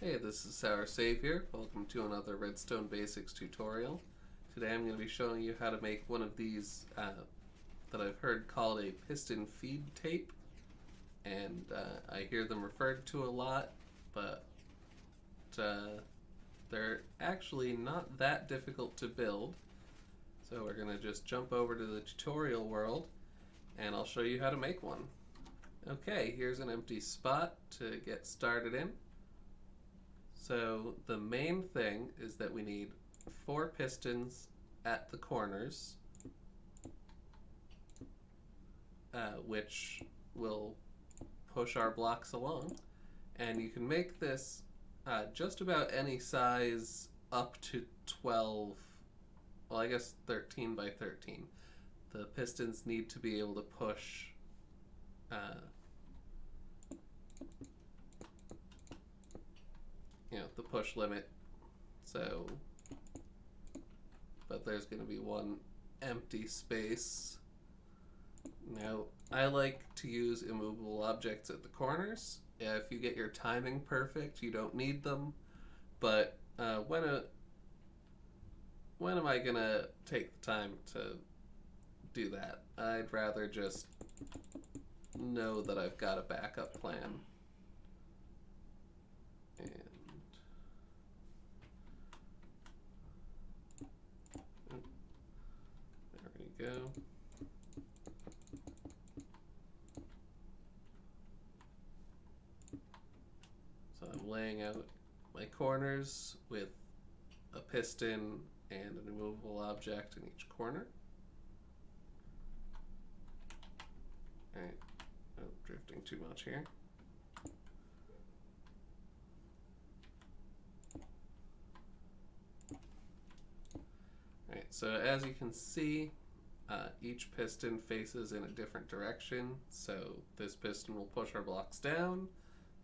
Hey, this is Sour Savior. Welcome to another Redstone Basics tutorial. Today I'm going to be showing you how to make one of these that I've heard called a piston feed tape. And I hear them referred to a lot, but they're actually not that difficult to build. So we're going to just jump over to the tutorial world and I'll show you how to make one. Okay, here's an empty spot to get started in. So the main thing is that we need 4 pistons at the corners, which will push our blocks along. And you can make this just about any size up to 12, well I guess 13 by 13. The pistons need to be able to push the push limit. So, but there's going to be one empty space. Now, I like to use immovable objects at the corners. If you get your timing perfect, you don't need them. But when am I going to take the time to do that? I'd rather just know that I've got a backup plan. And there we go. So I'm laying out my corners with a piston and an immovable object in each corner. Alright, oh, drifting too much here. Alright, so as you can see, each piston faces in a different direction. So this piston will push our blocks down,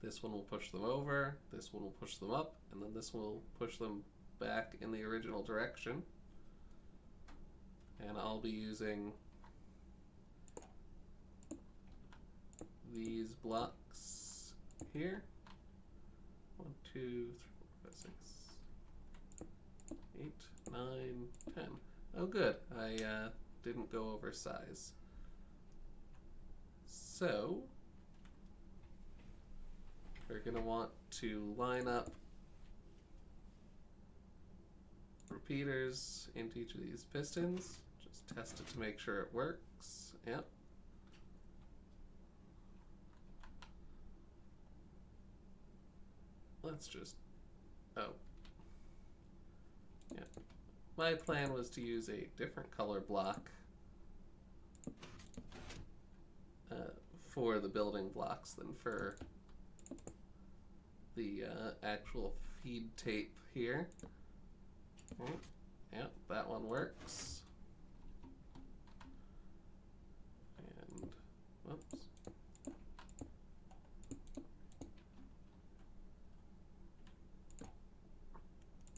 this one will push them over, this one will push them up, and then this one will push them back in the original direction. And I'll be using these blocks here. 1, 2, 3, 4, 5, 6, 8, 9, 10. Oh good, I didn't go over size. So we're going to want to line up repeaters into each of these pistons. Just test it to make sure it works. Yep. Let's just, oh. Yeah. My plan was to use a different color block for the building blocks than for the actual feed tape here. Yep, that one works. And, whoops.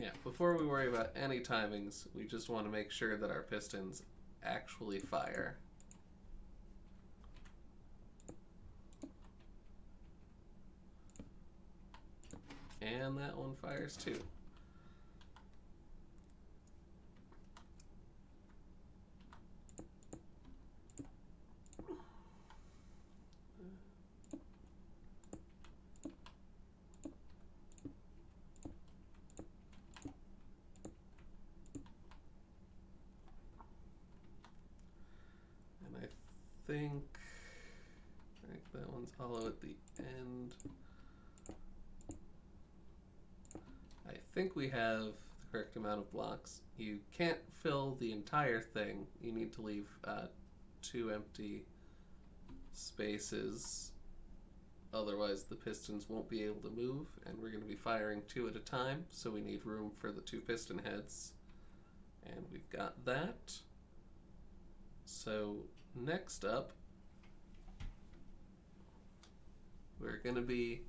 Yeah, before we worry about any timings, we just want to make sure that our pistons actually fire. And that one fires too. And I think that one's hollow at the end. I think we have the correct amount of blocks. You can't fill the entire thing. You need to leave 2 empty spaces. Otherwise the pistons won't be able to move, and we're going to be firing 2 at a time, so we need room for the 2 piston heads. And we've got that. So next up, we're going to be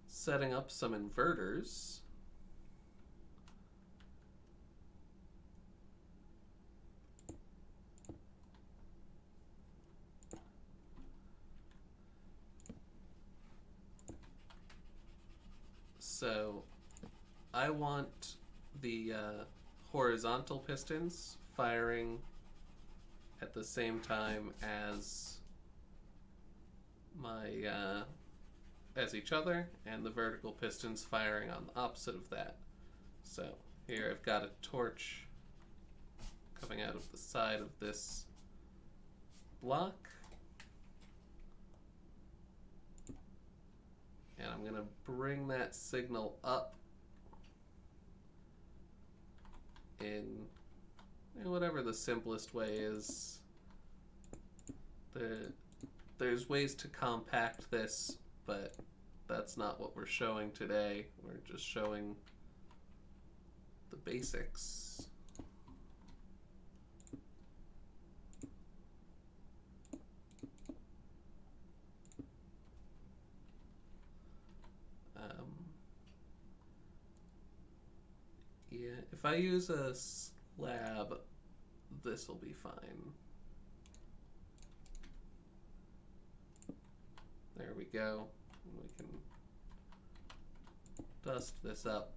setting up some inverters. So I want the horizontal pistons firing at the same time as my as each other, and the vertical pistons firing on the opposite of that. So here I've got a torch coming out of the side of this block, and I'm going to bring that signal up in whatever the simplest way is. There's ways to compact this, but that's not what we're showing today. We're just showing the basics. Yeah, if I use a slab, this will be fine. There we go. We can dust this up.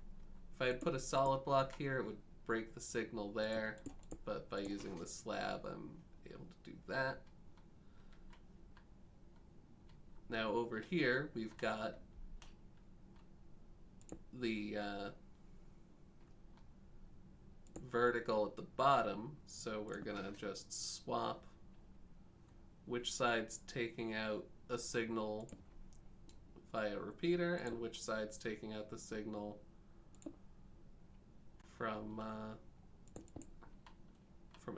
If I had put a solid block here, it would break the signal there, but by using the slab, I'm able to do that. Now over here, we've got the vertical at the bottom, so we're gonna just swap which side's taking out a signal via repeater and which side's taking out the signal from a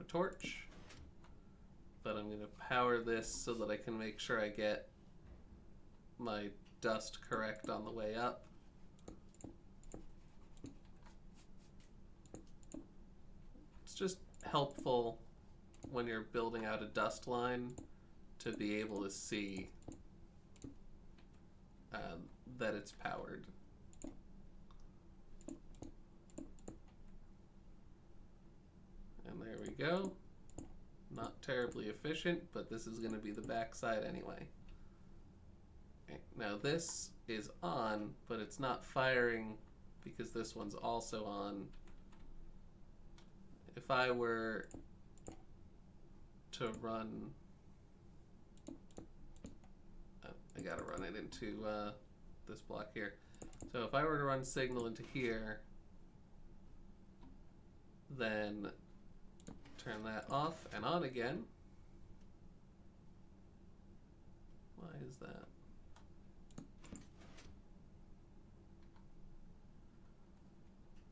torch. But I'm going to power this so that I can make sure I get my dust correct on the way up. It's just helpful when you're building out a dust line to be able to see that it's powered. And there we go. Not terribly efficient, but this is going to be the back side anyway. Okay. Now this is on, but it's not firing because this one's also on. If I were to run, I gotta run it into this block here. So if I were to run signal into here, then turn that off and on again. Why is that?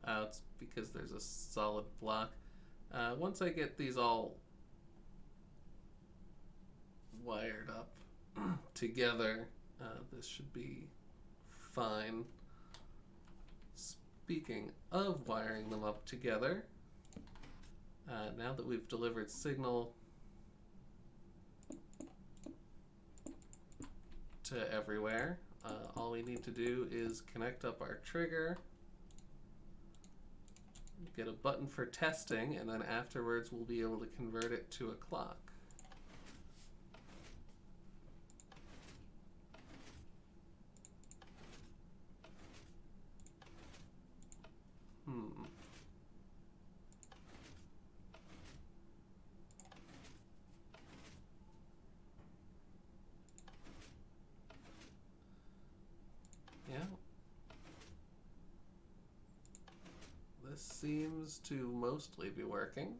Oh, it's because there's a solid block. Once I get these all wired up together, this should be fine. Speaking of wiring them up together, now that we've delivered signal to everywhere, all we need to do is connect up our trigger, get a button for testing, and then afterwards we'll be able to convert it to a clock. Yeah. This seems to mostly be working.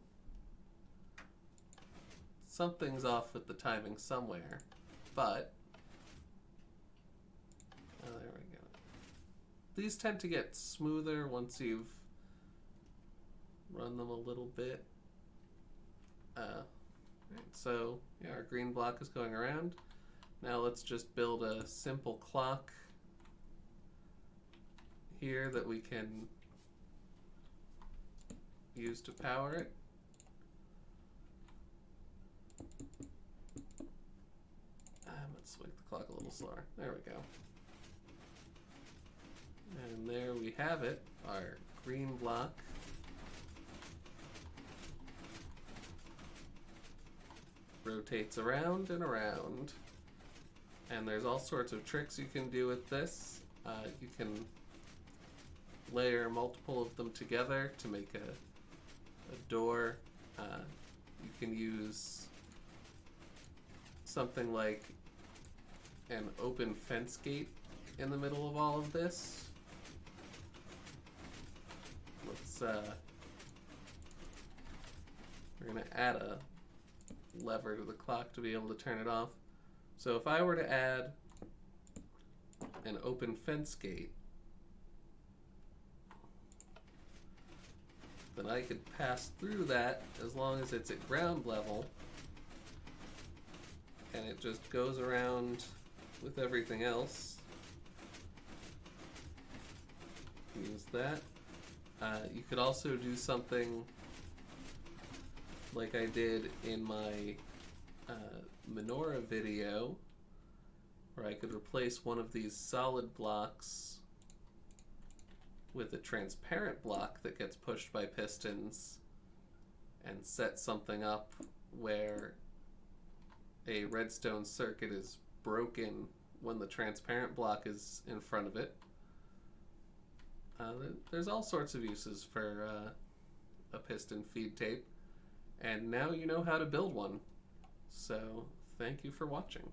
Something's off with the timing somewhere, but oh, there we go. These tend to get smoother once you've run them a little bit. Right, so yeah, our green block is going around. Now let's just build a simple clock here that we can use to power it. Let's swing the clock a little slower. There we go. And there we have it, our green block. Rotates around and around. And there's all sorts of tricks you can do with this. You can layer multiple of them together to make a door. You can use something like an open fence gate in the middle of all of this. Let's we're gonna add a lever to the clock to be able to turn it off. So if I were to add an open fence gate, then I could pass through that as long as it's at ground level, and it just goes around with everything else. Use that. You could also do something like I did in my menorah video, where I could replace one of these solid blocks with a transparent block that gets pushed by pistons and set something up where a redstone circuit is broken when the transparent block is in front of it. There's all sorts of uses for a piston feed tape, and now you know how to build one. So thank you for watching.